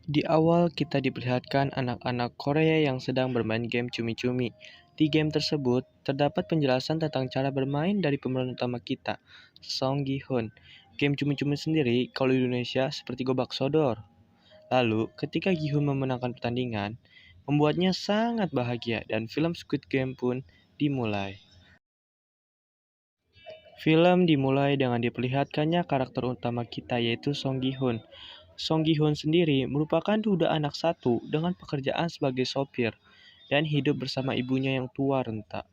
Di awal kita diperlihatkan anak-anak Korea yang sedang bermain game cumi-cumi. Di game tersebut, terdapat penjelasan tentang cara bermain dari pemeran utama kita, Song Gi-hun. Game cumi-cumi sendiri, kalau di Indonesia, seperti gobak sodor. Lalu, ketika Gi-hun memenangkan pertandingan, membuatnya sangat bahagia dan film Squid Game pun dimulai. Film dimulai dengan diperlihatkannya karakter utama kita yaitu Song Gi-hun. Song Gi-hun sendiri merupakan duda anak satu dengan pekerjaan sebagai sopir dan hidup bersama ibunya yang tua renta.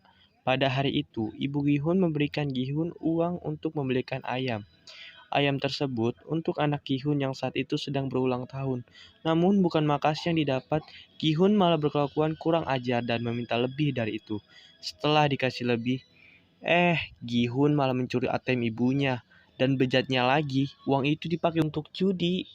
Pada hari itu, ibu Gi-hun memberikan Gi-hun uang untuk membelikan ayam. Ayam tersebut untuk anak Gi-hun yang saat itu sedang berulang tahun. Namun bukan makasih yang didapat, Gi-hun malah berkelakuan kurang ajar dan meminta lebih dari itu. Setelah dikasih lebih, Gi-hun malah mencuri ATM ibunya. Dan bejatnya lagi, uang itu dipakai untuk judi.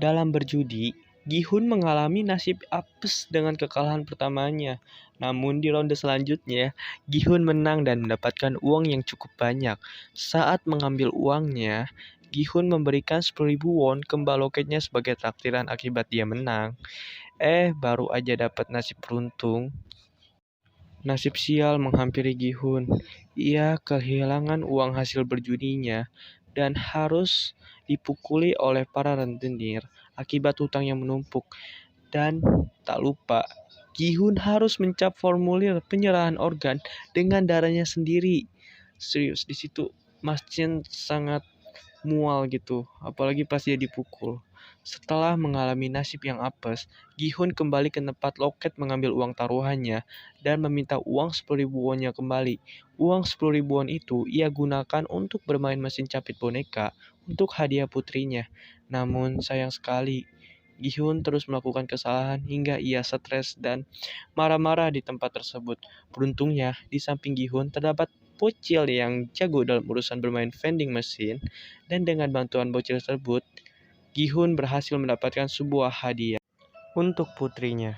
Dalam berjudi, Gi-hun mengalami nasib apes dengan kekalahan pertamanya. Namun di ronde selanjutnya, Gi-hun menang dan mendapatkan uang yang cukup banyak. Saat mengambil uangnya, Gi-hun memberikan 10.000 won ke mbak loketnya sebagai traktiran akibat dia menang. Baru aja dapat nasib beruntung. Nasib sial menghampiri Gi-hun. Ia kehilangan uang hasil berjudinya dan harus dipukuli oleh para rentenir akibat hutang yang menumpuk. Dan tak lupa, Gi-hun harus mencap formulir penyerahan organ dengan darahnya sendiri. Serius, di situ Mas Chen sangat mual gitu, apalagi pas dia dipukul. Setelah mengalami nasib yang apes, Gi-hun kembali ke tempat loket mengambil uang taruhannya dan meminta uang 10.000 wonnya kembali. Uang 10.000 won itu ia gunakan untuk bermain mesin capit boneka untuk hadiah putrinya. Namun sayang sekali, Gi-hun terus melakukan kesalahan hingga ia stres dan marah-marah di tempat tersebut. Beruntungnya, di samping Gi-hun terdapat bocil yang jago dalam urusan bermain vending machine, dan dengan bantuan bocil tersebut, Gi-hun berhasil mendapatkan sebuah hadiah untuk putrinya.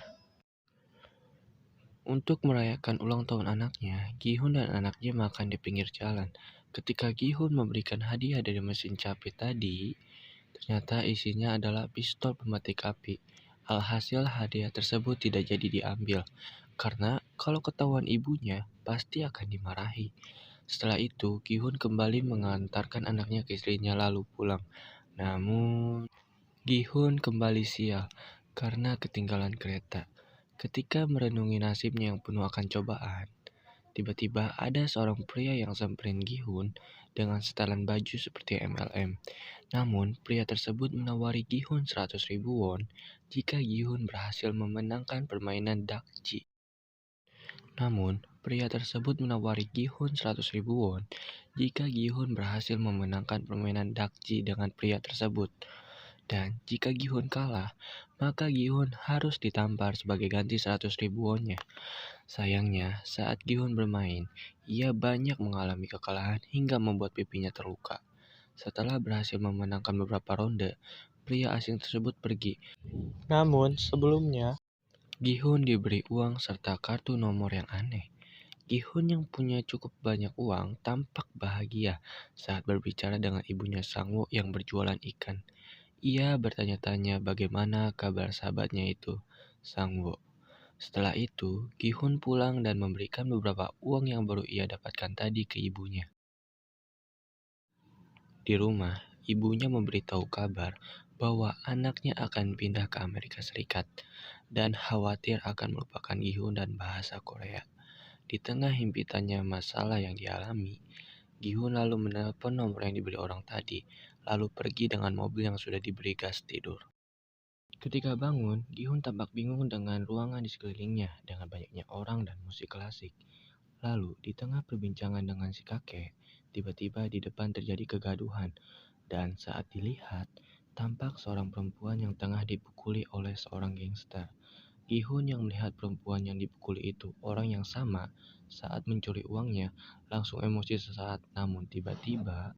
Untuk merayakan ulang tahun anaknya, Gi-hun dan anaknya makan di pinggir jalan. Ketika Gi-hun memberikan hadiah dari mesin capit tadi, ternyata isinya adalah pistol pematik api. Alhasil hadiah tersebut tidak jadi diambil, karena kalau ketahuan ibunya, pasti akan dimarahi. Setelah itu, Gi-hun kembali mengantarkan anaknya ke istrinya lalu pulang. Namun, Gi-hun kembali sial karena ketinggalan kereta. Ketika merenungi nasibnya yang penuh akan cobaan, tiba-tiba ada seorang pria yang samperin Gi-hun dengan setelan baju seperti MLM. Namun, pria tersebut menawari Gi-hun 100.000 won jika Gi-hun berhasil memenangkan permainan dakji. Namun, pria tersebut menawari Gi-hun 100.000 won jika Gi-hun berhasil memenangkan permainan dakji dengan pria tersebut. Dan jika Gi-hun kalah, maka Gi-hun harus ditampar sebagai ganti 100.000 wonnya. Sayangnya, saat Gi-hun bermain, ia banyak mengalami kekalahan hingga membuat pipinya terluka. Setelah berhasil memenangkan beberapa ronde, pria asing tersebut pergi. Namun, sebelumnya, Gi-hun diberi uang serta kartu nomor yang aneh. Gi-hun yang punya cukup banyak uang tampak bahagia saat berbicara dengan ibunya Sang-woo yang berjualan ikan. Ia bertanya-tanya bagaimana kabar sahabatnya itu, Sang-woo. Setelah itu, Gi-hun pulang dan memberikan beberapa uang yang baru ia dapatkan tadi ke ibunya. Di rumah, ibunya memberitahu kabar bahwa anaknya akan pindah ke Amerika Serikat dan khawatir akan melupakan Gi-hun dan bahasa Korea. Di tengah himpitannya masalah yang dialami, Gi-hun lalu menelpon nomor yang diberi orang tadi, lalu pergi dengan mobil yang sudah diberi gas tidur. Ketika bangun, Gi-hun tampak bingung dengan ruangan di sekelilingnya dengan banyaknya orang dan musik klasik. Lalu, di tengah perbincangan dengan si kakek, tiba-tiba di depan terjadi kegaduhan. Dan saat dilihat, tampak seorang perempuan yang tengah dipukuli oleh seorang gangster. Gi-hun yang melihat perempuan yang dipukuli itu orang yang sama saat mencuri uangnya, langsung emosi sesaat. Namun tiba-tiba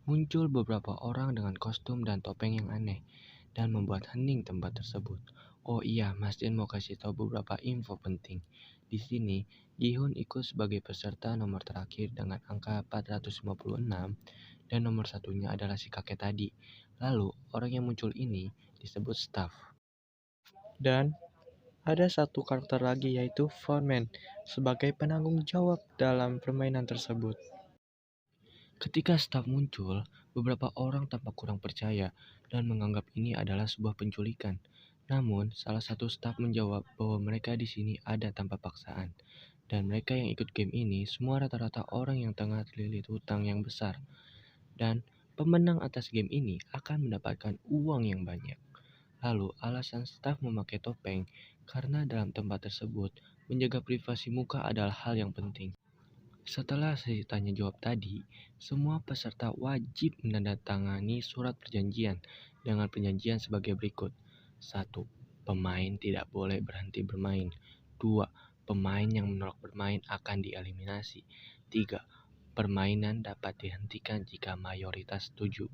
muncul beberapa orang dengan kostum dan topeng yang aneh dan membuat hening tempat tersebut. Oh iya, Mas Jin mau kasih tahu beberapa info penting. Di sini, Gi-hun ikut sebagai peserta nomor terakhir dengan angka 456 dan nomor satunya adalah si kakek tadi. Lalu, orang yang muncul ini disebut staff. Dan ada satu karakter lagi yaitu foreman sebagai penanggung jawab dalam permainan tersebut. Ketika staf muncul, beberapa orang tampak kurang percaya dan menganggap ini adalah sebuah penculikan. Namun, salah satu staf menjawab bahwa mereka di sini ada tanpa paksaan. Dan mereka yang ikut game ini semua rata-rata orang yang tengah terlilit hutang yang besar. Dan pemenang atas game ini akan mendapatkan uang yang banyak. Lalu, alasan staf memakai topeng karena dalam tempat tersebut menjaga privasi muka adalah hal yang penting. Setelah sesi tanya jawab tadi, semua peserta wajib menandatangani surat perjanjian dengan perjanjian sebagai berikut. 1. Pemain tidak boleh berhenti bermain. 2. Pemain yang menolak bermain akan dieliminasi. 3. Permainan dapat dihentikan jika mayoritas setuju.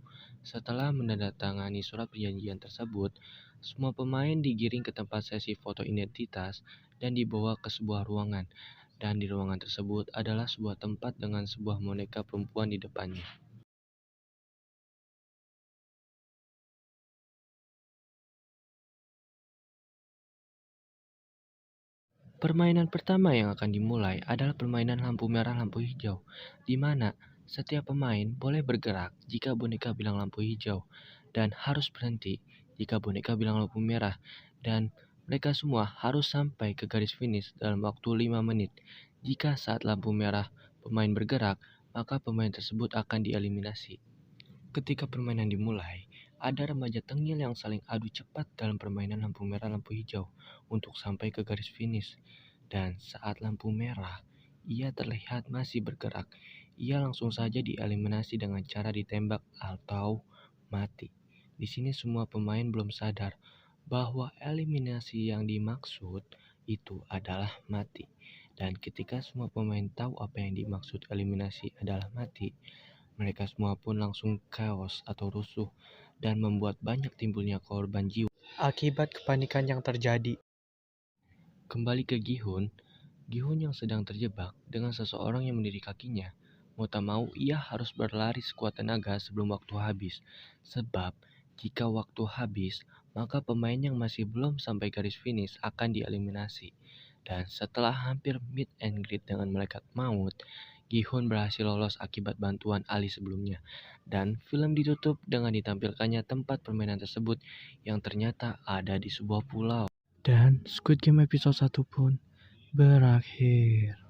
Setelah menandatangani surat perjanjian tersebut, semua pemain digiring ke tempat sesi foto identitas dan dibawa ke sebuah ruangan. Dan di ruangan tersebut adalah sebuah tempat dengan sebuah boneka perempuan di depannya. Permainan pertama yang akan dimulai adalah permainan lampu merah lampu hijau, di mana setiap pemain boleh bergerak jika boneka bilang lampu hijau, dan harus berhenti jika boneka bilang lampu merah, dan mereka semua harus sampai ke garis finish dalam waktu 5 menit. Jika saat lampu merah pemain bergerak, maka pemain tersebut akan dieliminasi. Ketika permainan dimulai, ada remaja tengil yang saling adu cepat dalam permainan lampu merah lampu hijau untuk sampai ke garis finish. Dan saat lampu merah, ia terlihat masih bergerak. Ia langsung saja dieliminasi dengan cara ditembak atau mati. Di sini semua pemain belum sadar bahwa eliminasi yang dimaksud itu adalah mati. Dan ketika semua pemain tahu apa yang dimaksud eliminasi adalah mati, mereka semua pun langsung chaos atau rusuh dan membuat banyak timbulnya korban jiwa akibat kepanikan yang terjadi. Kembali ke Gihun, Gihun yang sedang terjebak dengan seseorang yang mendiri kakinya. Mau tak mau, ia harus berlari sekuat tenaga sebelum waktu habis. Sebab, jika waktu habis, maka pemain yang masih belum sampai garis finish akan dieliminasi. Dan setelah hampir meet and greet dengan malaikat maut, Gihun berhasil lolos akibat bantuan Ali sebelumnya. Dan film ditutup dengan ditampilkannya tempat permainan tersebut yang ternyata ada di sebuah pulau. Dan Squid Game episode 1 pun berakhir.